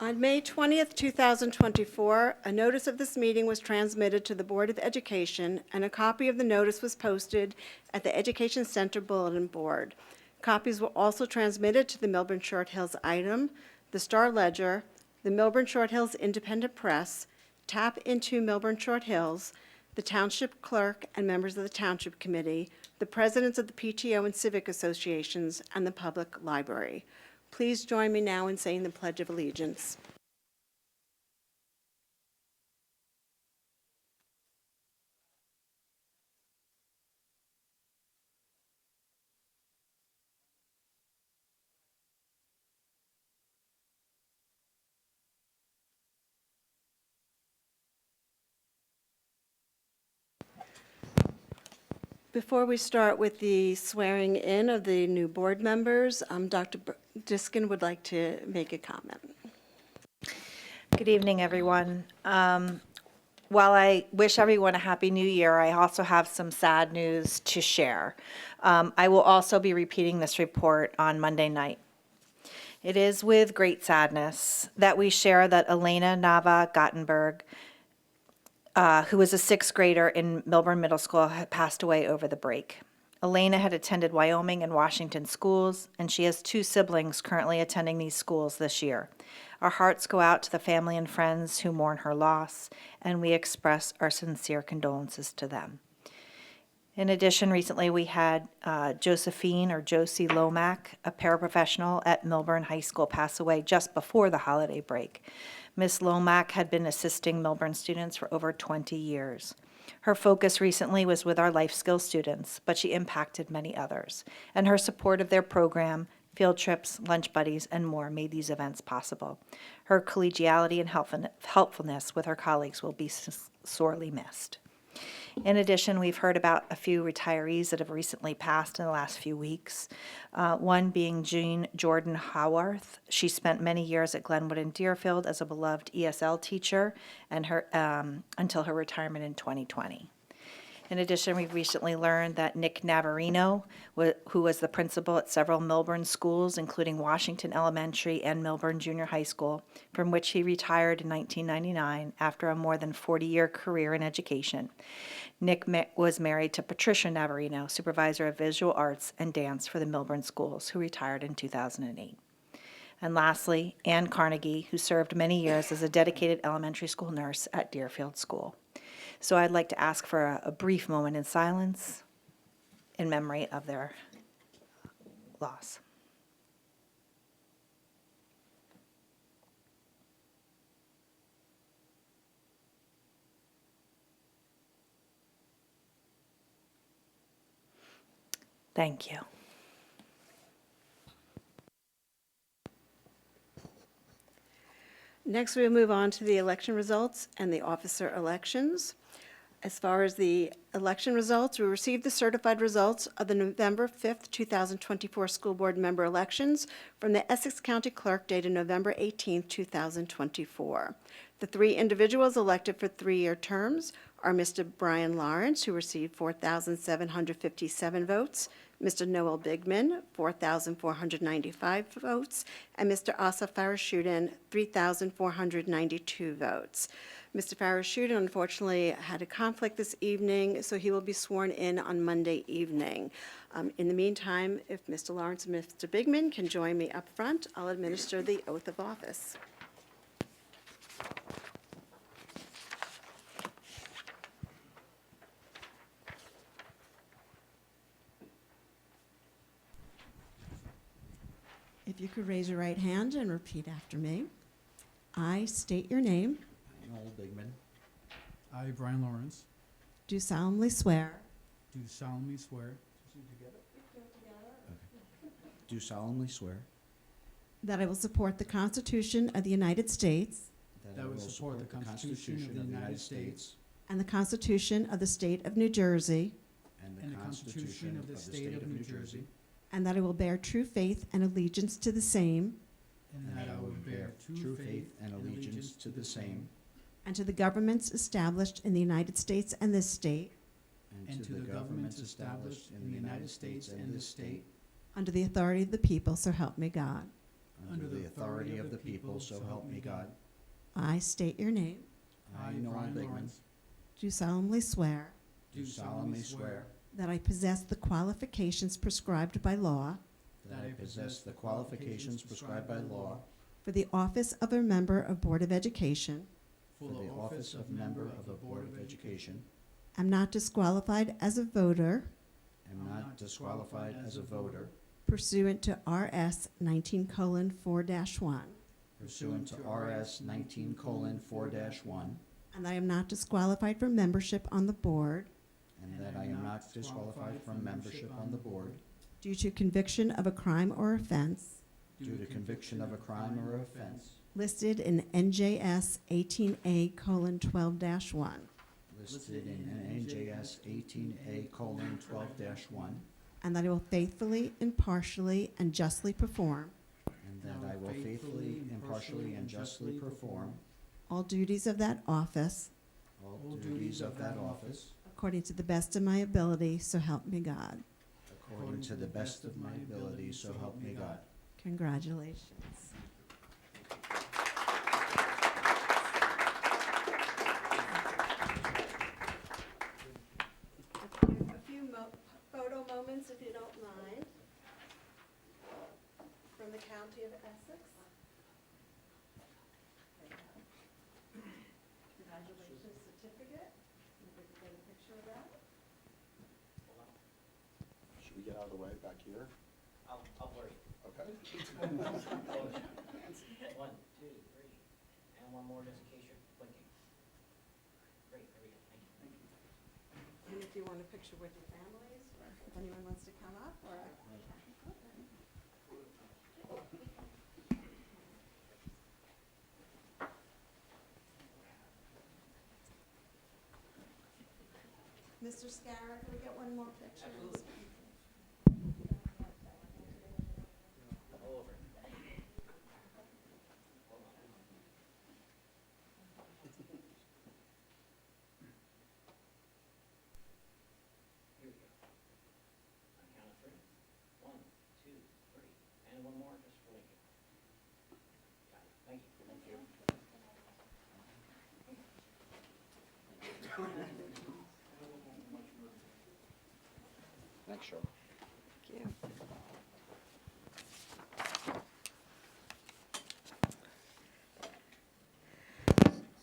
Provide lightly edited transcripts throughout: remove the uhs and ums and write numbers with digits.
On May 20th, 2024, a notice of this meeting was transmitted to the Board of Education, and a copy of the notice was posted at the Education Center Bulletin Board. Copies were also transmitted to the Millburn Short Hills Item, the Star Ledger, the Millburn Short Hills Independent Press, Tap Into Millburn Short Hills, the Township Clerk and members of the Township Committee, the presidents of the PTO and civic associations, and the public library. Please join me now in saying the Pledge of Allegiance. Before we start with the swearing in of the new board members, Dr. Diskin would like to make a comment. Good evening, everyone. While I wish everyone a happy new year, I also have some sad news to share. I will also be repeating this report on Monday night. It is with great sadness that we share that Elena Nava Gottenberg, who was a sixth grader in Millburn Middle School, had passed away over the break. Elena had attended Wyoming and Washington schools, and she has two siblings currently attending these schools this year. Our hearts go out to the family and friends who mourn her loss, and we express our sincere condolences to them. In addition, recently we had Josephine or Josie Lomack, a paraprofessional at Millburn High School, pass away just before the holiday break. Ms. Lomack had been assisting Millburn students for over 20 years. Her focus recently was with our life skills students, but she impacted many others, and her support of their program, field trips, lunch buddies, and more made these events possible. Her collegiality and helpfulness with her colleagues will be sorely missed. In addition, we've heard about a few retirees that have recently passed in the last few weeks, one being Jean Jordan Howarth. She spent many years at Glenwood and Deerfield as a beloved ESL teacher and until her retirement in 2020. In addition, we've recently learned that Nick Navarino, who was the principal at several Millburn schools, including Washington Elementary and Millburn Junior High School, from which he retired in 1999 after a more than 40-year career in education. Nick was married to Patricia Navarino, supervisor of visual arts and dance for the Millburn schools, who retired in 2008. And lastly, Ann Carnegie, who served many years as a dedicated elementary school nurse at Deerfield School. So I'd like to ask for a brief moment in silence in memory of their loss. Thank you. Next, we'll move on to the election results and the officer elections. As far as the election results, we received the certified results of the November 5th, 2024 school board member elections from the Essex County Clerk dated November 18th, 2024. The three individuals elected for three-year terms are Mr. Brian Lawrence, who received 4,757 votes, Mr. Noel Bigman, 4,495 votes, and Mr. Asa Farashudan, 3,492 votes. Mr. Farashudan unfortunately had a conflict this evening, so he will be sworn in on Monday evening. In the meantime, if Mr. Lawrence and Mr. Bigman can join me up front, I'll administer the oath of office. If you could raise your right hand and repeat after me. I state your name. Noel Bigman. I, Brian Lawrence, Do solemnly swear do solemnly swear Do solemnly swear that I will support the Constitution of the United States that I will support the Constitution of the United States and the Constitution of the State of New Jersey, and the Constitution of the State of New Jersey, and that I will bear true faith and allegiance to the same and that I will bear true faith and allegiance to the same and to the governments established in the United States and this state, and to the governments established in the United States and this state, under the authority of the people, so help me God. under the authority of the people, so help me God. I state your name, I, Noel Bigman, do solemnly swear do solemnly swear that I possess the qualifications prescribed by law that I possess the qualifications prescribed by law for the office of a member of Board of Education, for the office of member of the Board of Education, am not disqualified as a voter am not disqualified as a voter pursuant to RS 19:4-1, pursuant to RS 19:4-1, and that I am not disqualified from membership on the board and that I am not disqualified from membership on the board due to conviction of a crime or offense due to conviction of a crime or offense listed in NJS 18A:12-1, listed in NJS 18A:12-1, and that I will faithfully, impartially, and justly perform and that I will faithfully, impartially, and justly perform all duties of that office all duties of that office according to the best of my ability, so help me God. according to the best of my ability, so help me God. Congratulations. A few photo moments, if you don't mind, from the county of Essex. Congratulations certificate. If we could get a picture of that. Should we get out of the way back here? I'll blur you. Okay. 1, 2, 3, and one more just in case you're blinking. Great, very good, thank you. And if you want a picture with your families, or if anyone wants to come up, or. Mr. Scarra, can we get one more picture? Absolutely. All over. Hold on. Here we go. On count of 3. 1, 2, 3, and one more just for Lincoln. Got it. Thank you. Thank you. Thanks, Cheryl. Thank you.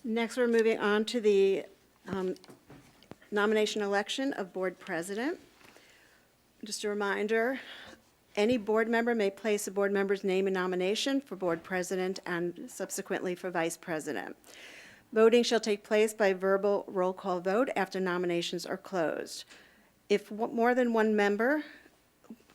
Next, we're moving on to the nomination election of board president. Just a reminder, any board member may place a board member's name in nomination for board president and subsequently for vice president. Voting shall take place by verbal roll call vote after nominations are closed. If more than one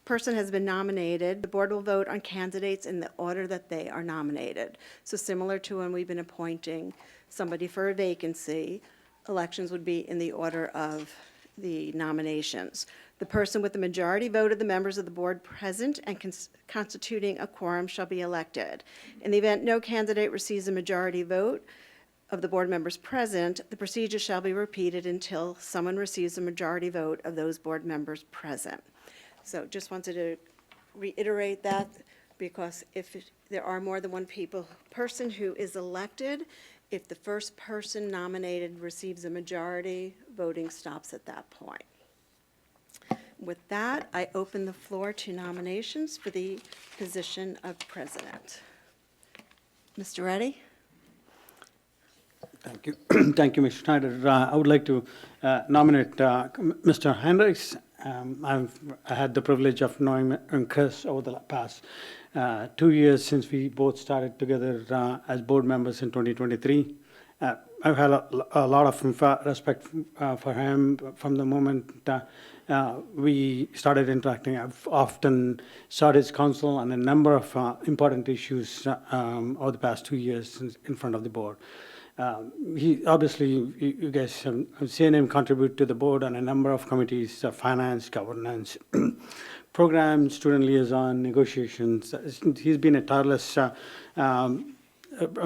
person has been nominated, the board will vote on candidates in the order that they are nominated. So similar to when we've been appointing somebody for a vacancy, elections would be in the order of the nominations. The person with the majority vote of the members of the board present and constituting a quorum shall be elected. In the event no candidate receives a majority vote of the board members present, the procedure shall be repeated until someone receives a majority vote of those board members present. So just wanted to reiterate that, because if there are more than one person who is elected, if the first person nominated receives a majority, voting stops at that point. With that, I open the floor to nominations for the position of president. Mr. Reddy? Thank you. Thank you, Mr. Schneider. I would like to nominate Mr. Hendricks. I had the privilege of knowing Chris over the past 2 years since we both started together as board members in 2023. I've had a lot of respect for him from the moment we started interacting. I've often sought his counsel on a number of important issues over the past 2 years in front of the board. He obviously, you guys have seen him contribute to the board on a number of committees: finance, governance, program, student liaison, negotiations. He's been a tireless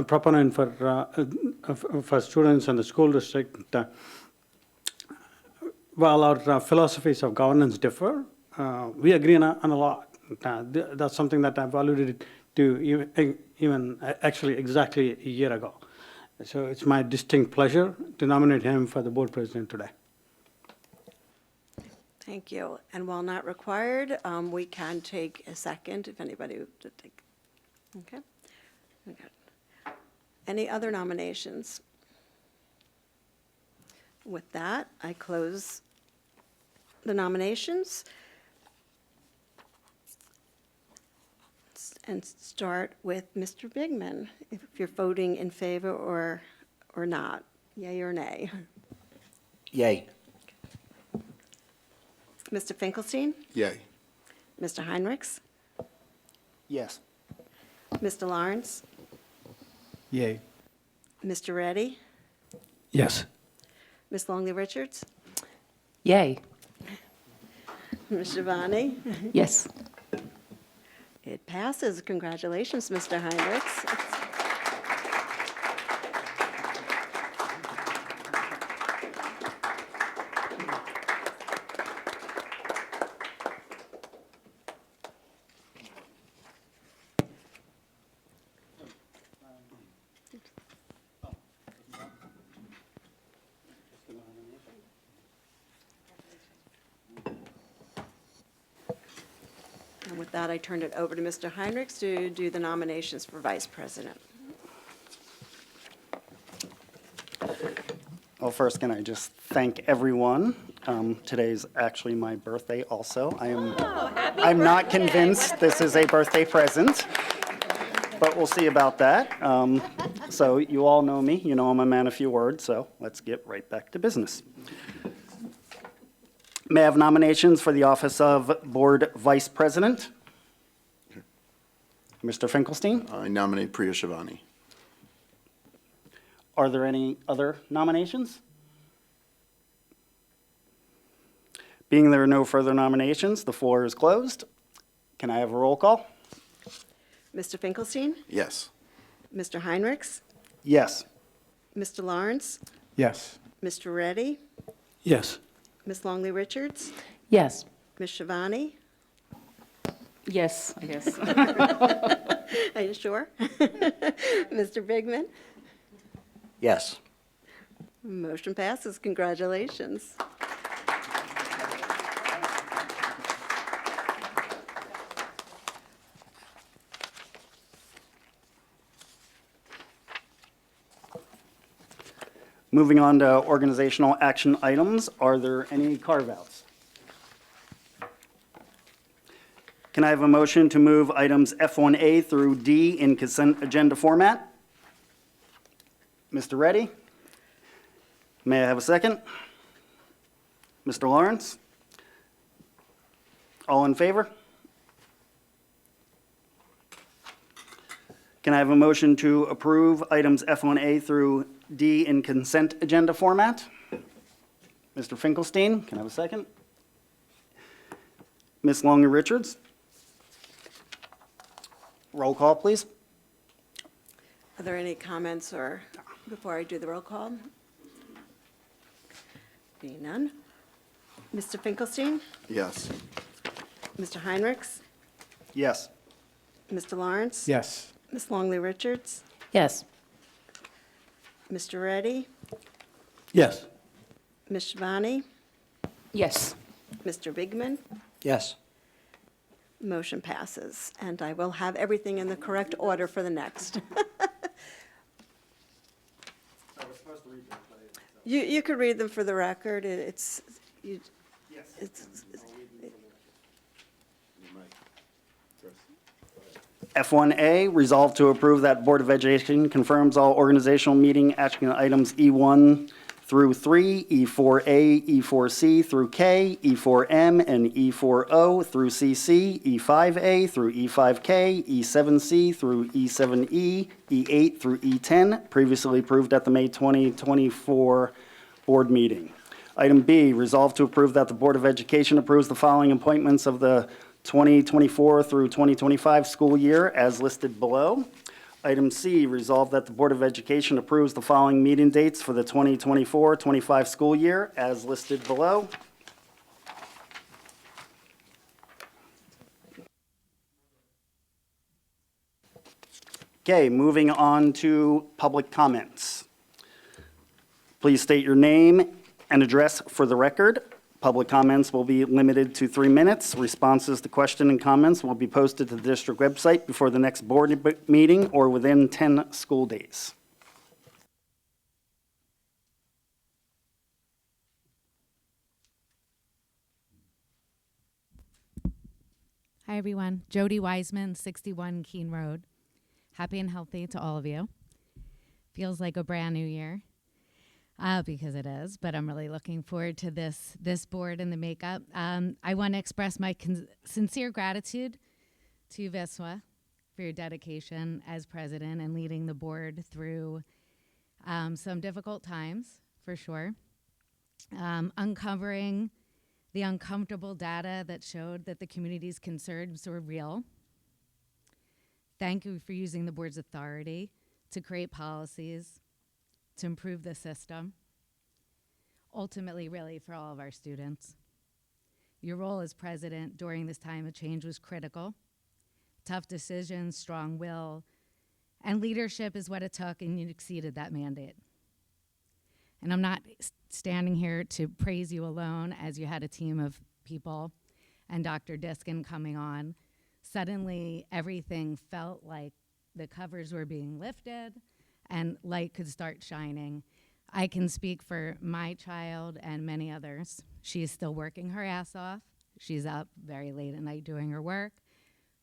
proponent for students and the school district. While our philosophies of governance differ, we agree on a lot. That's something that I've alluded to even actually exactly a year ago. So it's my distinct pleasure to nominate him for the board president today. Thank you. And while not required, we can take a second if anybody would take. Okay. Okay. Any other nominations? With that, I close the nominations and start with Mr. Bigman, if you're voting in favor or not, yay or nay. Yay. Mr. Finkelstein? Yay. Mr. Heinrichs? Yes. Mr. Lawrence? Yay. Mr. Reddy? Yes. Ms. Longley Richards? Yay. Ms. Shivani? Yes. It passes. Congratulations, Mr. Heinrichs. And with that, I turn it over to Mr. Heinrichs to do the nominations for vice president. Well, first, can I just thank everyone? Today's actually my birthday also. I'm not convinced this is a birthday present, but we'll see about that. So you all know me, you know I'm a man of few words, so let's get right back to business. May I have nominations for the office of Board Vice President? Mr. Finkelstein? I nominate Priya Shivani. Are there any other nominations? Being there are no further nominations, the floor is closed. Can I have a roll call? Mr. Finkelstein? Yes. Mr. Heinrichs? Yes. Mr. Lawrence? Yes. Mr. Reddy? Yes. Ms. Longley Richards? Yes. Ms. Shivani? Yes, I guess. Are you sure? Mr. Bigman? Yes. Motion passes. Congratulations. Moving on to organizational action items, are there any carve-outs? Can I have a motion to move items F1A through D in consent agenda format? Mr. Reddy? May I have a second? Mr. Lawrence? All in favor? Can I have a motion to approve items F1A through D in consent agenda format? Mr. Finkelstein, can I have a second? Ms. Longley Richards? Roll call, please. Are there any comments or, before I do the roll call? Being none. Mr. Finkelstein? Yes. Mr. Heinrichs? Yes. Mr. Lawrence? Yes. Ms. Longley Richards? Yes. Mr. Reddy? Yes. Ms. Shivani? Yes. Mr. Bigman? Yes. Motion passes, and I will have everything in the correct order for the next. You could read them for the record. It's, it's, F1A, resolved to approve that Board of Education confirms all organizational meeting action items E1 through 3, E4A, E4C through K, E4M, and E4O through CC, E5A through E5K, E7C through E7E, E8 through E10, previously approved at the May 2024 board meeting. Item B, resolved to approve that the Board of Education approves the following appointments of the 2024 through 2025 school year as listed below. Item C, resolved that the Board of Education approves the following meeting dates for the 2024-25 school year as listed below. Okay, moving on to public comments. Please state your name and address for the record. Public comments will be limited to 3 minutes. Responses to question and comments will be posted to the district website before the next board meeting or within 10 school days. Hi, everyone. Jody Wiseman, 61 Keene Road. Happy and healthy to all of you. Feels like a brand new year, because it is, but I'm really looking forward to this board and the makeup. I want to express my sincere gratitude to Viswa for your dedication as president and leading the board through some difficult times, for sure. Uncovering the uncomfortable data that showed that the community's concerns were real. Thank you for using the board's authority to create policies to improve the system, ultimately really for all of our students. Your role as president during this time of change was critical. Tough decisions, strong will, and leadership is what it took, and you exceeded that mandate. And I'm not standing here to praise you alone, as you had a team of people and Dr. Diskin coming on. Suddenly, everything felt like the covers were being lifted and light could start shining. I can speak for my child and many others. She is still working her ass off. She's up very late at night doing her work,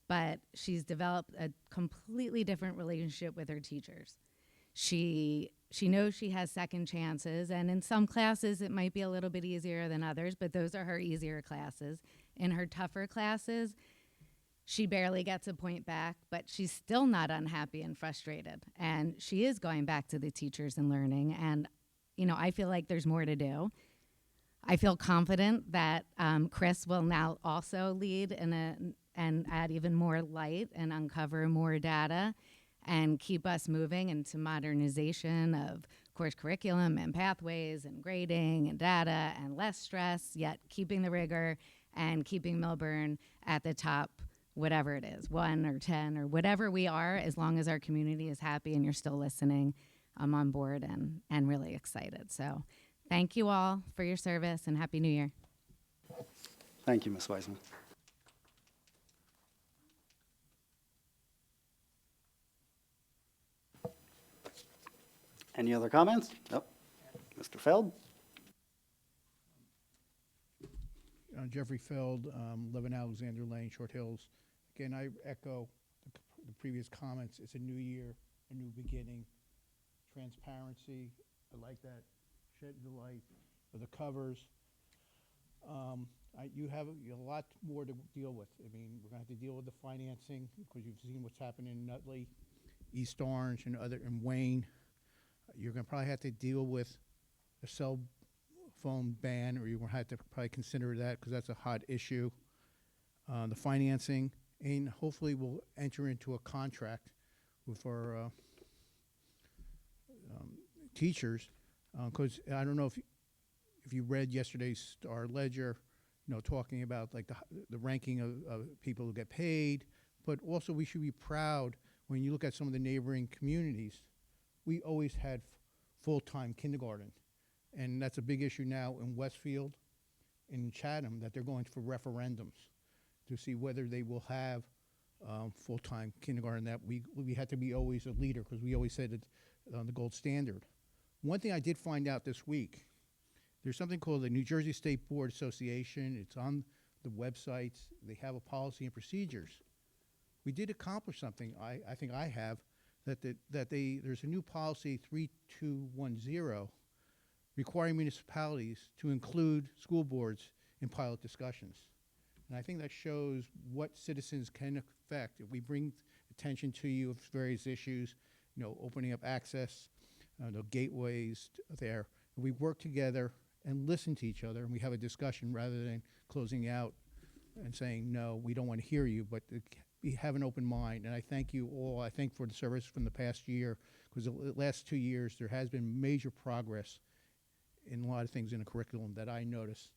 but she's developed a completely different relationship with her teachers. She knows she has second chances, and in some classes it might be a little bit easier than others, but those are her easier classes. In her tougher classes, she barely gets a point back, but she's still not unhappy and frustrated. And she is going back to the teachers and learning. And, I feel like there's more to do. I feel confident that Chris will now also lead and add even more light and uncover more data and keep us moving into modernization of course curriculum and pathways and grading and data and less stress, yet keeping the rigor and keeping Millburn at the top, whatever it is, 1 or 10 or whatever we are, as long as our community is happy and you're still listening, I'm on board and really excited. So thank you all for your service and Happy New Year. Thank you, Ms. Wiseman. Any other comments? Nope. Mr. Feld? Jeffrey Feld, 11 Alexander Lane, Short Hills. Again, I echo the previous comments. It's a new year, a new beginning. Transparency, I like that. Shed the light for the covers. You have a lot more to deal with. I mean, we're going to have to deal with the financing because you've seen what's happening in Nutley, East Orange, and Wayne. You're going to probably have to deal with a cell phone ban, or you're going to have to probably consider that because that's a hot issue. The financing, and hopefully we'll enter into a contract with our teachers, because I don't know if you read yesterday's Star Ledger, talking about like the ranking of people who get paid, but also we should be proud when you look at some of the neighboring communities. We always had full-time kindergarten, and that's a big issue now in Westfield, in Chatham, that they're going for referendums to see whether they will have full-time kindergarten. That we had to be always a leader because we always said it the gold standard. One thing I did find out this week, there's something called the New Jersey State Board Association. It's on the websites. They have a policy and procedures. We did accomplish something. I think I have. There's a new policy 3210 requiring municipalities to include school boards in pilot discussions. And I think that shows what citizens can affect if we bring attention to you of various issues, opening up access, the gateways there. And we work together and listen to each other, and we have a discussion rather than closing out and saying, no, we don't want to hear you, but we have an open mind. And I thank you all. I thank for the service from the past year, because the last 2 years there has been major progress in a lot of things in the curriculum that I noticed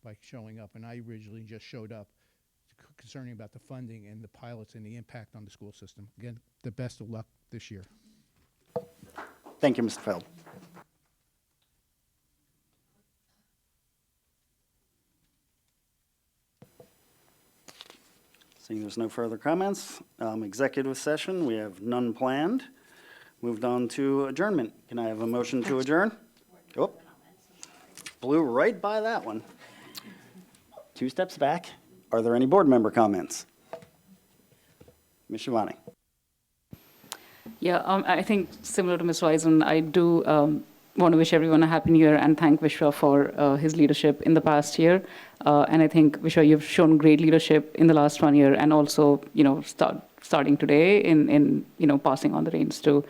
by showing up. And I originally just showed up concerning about the funding and the pilots and the impact on the school system. Again, the best of luck this year. Thank you, Mr. Feld. Seeing there's no further comments, executive session, we have none planned. Moved on to adjournment. Can I have a motion to adjourn? Oh, blew right by that one. 2 steps back. Are there any board member comments? Ms. Shivani? Yeah, I think similar to Ms. Wisen, I do want to wish everyone a happy new year and thank Vishwa for his leadership in the past year. And I think, Vishwa, you've shown great leadership in the last 1 year and also, starting today in passing on the reins to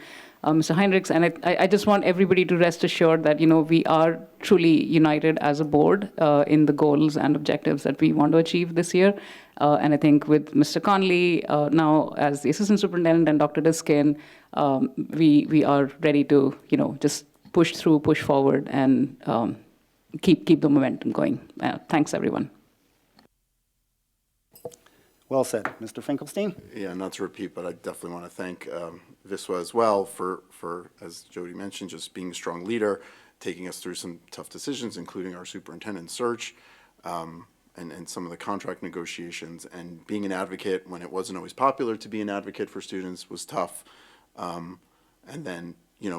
Mr. Heinrichs. And I just want everybody to rest assured that, we are truly united as a board in the goals and objectives that we want to achieve this year. And I think with Mr. Conley now as the assistant superintendent and Dr. Diskin, we are ready to, just push through, push forward, and keep the momentum going. Thanks, everyone. Well said. Mr. Finkelstein? Yeah, not to repeat, but I definitely want to thank Viswa as well for, as Jody mentioned, just being a strong leader, taking us through some tough decisions, including our superintendent search, and some of the contract negotiations, and being an advocate when it wasn't always popular to be an advocate for students was tough. And then,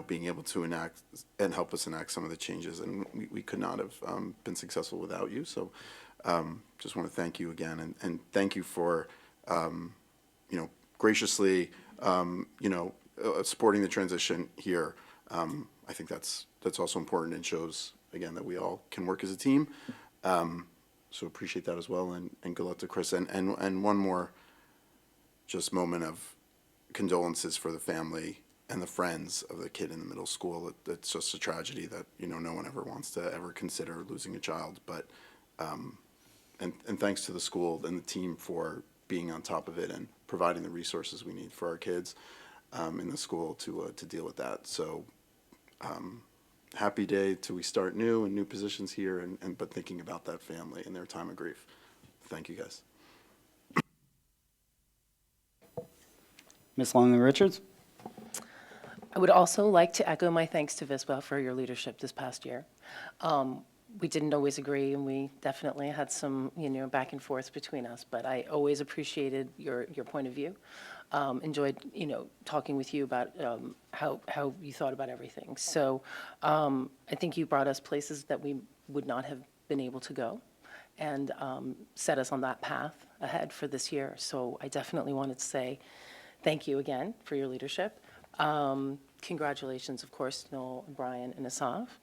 being able to enact and help us enact some of the changes, and we could not have been successful without you. So just want to thank you again, and thank you for, graciously, supporting the transition here. I think that's also important and shows, again, that we all can work as a team. So appreciate that as well, and good luck to Chris. And one more just moment of condolences for the family and the friends of the kid in the middle school. It's just a tragedy that, no one ever wants to ever consider losing a child. But, and thanks to the school and the team for being on top of it and providing the resources we need for our kids in the school to deal with that. So happy day till we start new and new positions here, but thinking about that family and their time of grief. Thank you, guys. Ms. Longley-Richards? I would also like to echo my thanks to Viswa for your leadership this past year. We didn't always agree, and we definitely had some, back and forth between us, but I always appreciated your point of view. Enjoyed, talking with you about how you thought about everything. So I think you brought us places that we would not have been able to go, and set us on that path ahead for this year. So I definitely wanted to say thank you again for your leadership. Congratulations, of course, Noel, Brian, and Asaf.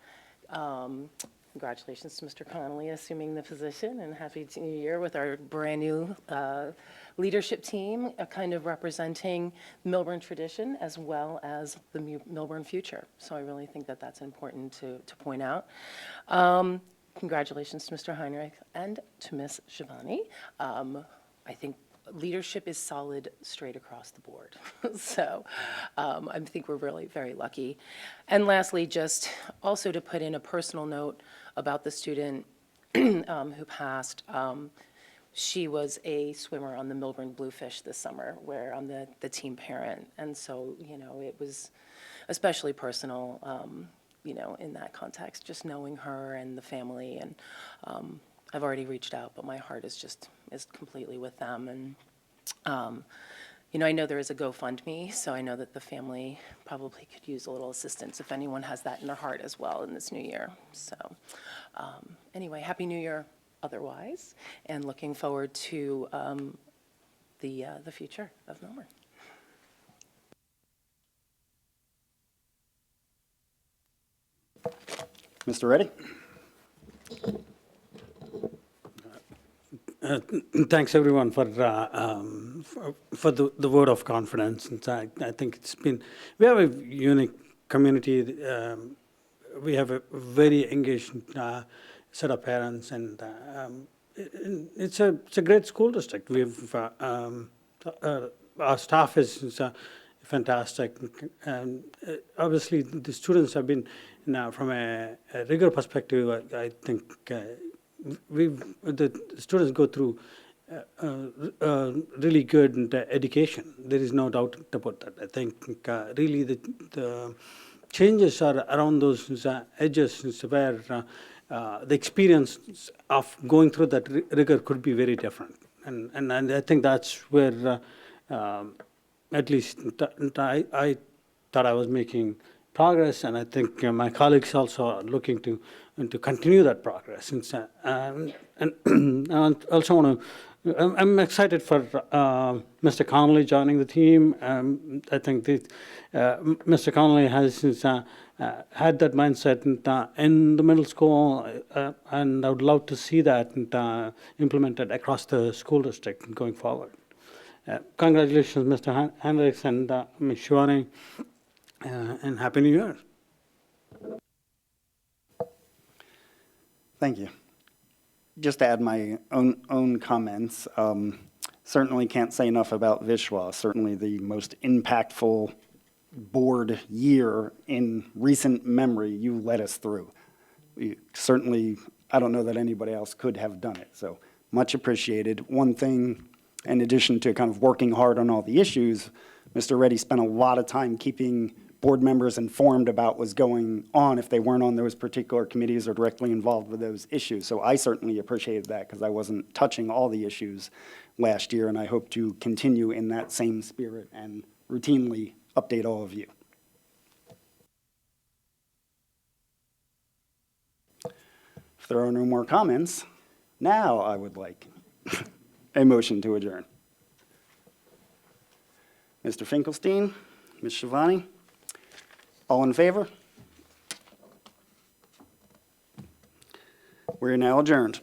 Congratulations to Mr. Connolly assuming the position, and happy new year with our brand new leadership team, kind of representing Millburn tradition as well as the Millburn future. So I really think that that's important to point out. Congratulations to Mr. Heinrich and to Ms. Shivani. I think leadership is solid straight across the board. So I think we're really very lucky. And lastly, just also to put in a personal note about the student who passed. She was a swimmer on the Millburn Bluefish this summer, where I'm the team parent. And so, it was especially personal, in that context, just knowing her and the family. And I've already reached out, but my heart is completely with them. And, I know there is a GoFundMe, so I know that the family probably could use a little assistance if anyone has that in their heart as well in this new year. So anyway, Happy New Year otherwise, and looking forward to the future of Millburn. Mr. Reddy? Thanks, everyone, for the vote of confidence. In fact, I think we have a unique community. We have a very engaged set of parents, and it's a great school district. Our staff is fantastic, and obviously the students have been, from a rigor perspective, I think the students go through really good education. There is no doubt about that. I think really the changes are around those edges where the experience of going through that rigor could be very different. And I think that's where at least I thought I was making progress, and I think my colleagues also are looking to continue that progress. And I also want to, I'm excited for Mr. Connolly joining the team. I think that Mr. Connolly has had that mindset in the middle school, and I would love to see that implemented across the school district going forward. Congratulations, Mr. Hendricks and Ms. Shivani, and Happy New Year. Thank you. Just to add my own comments, certainly can't say enough about Vishwa, certainly the most impactful board year in recent memory you led us through. Certainly, I don't know that anybody else could have done it, so much appreciated. One thing, in addition to kind of working hard on all the issues, Mr. Reddy spent a lot of time keeping board members informed about what's going on if they weren't on those particular committees or directly involved with those issues. So I certainly appreciated that because I wasn't touching all the issues last year, and I hope to continue in that same spirit and routinely update all of you. If there are no more comments, now I would like a motion to adjourn. Mr. Finkelstein, Ms. Shivani, all in favor? We're now adjourned.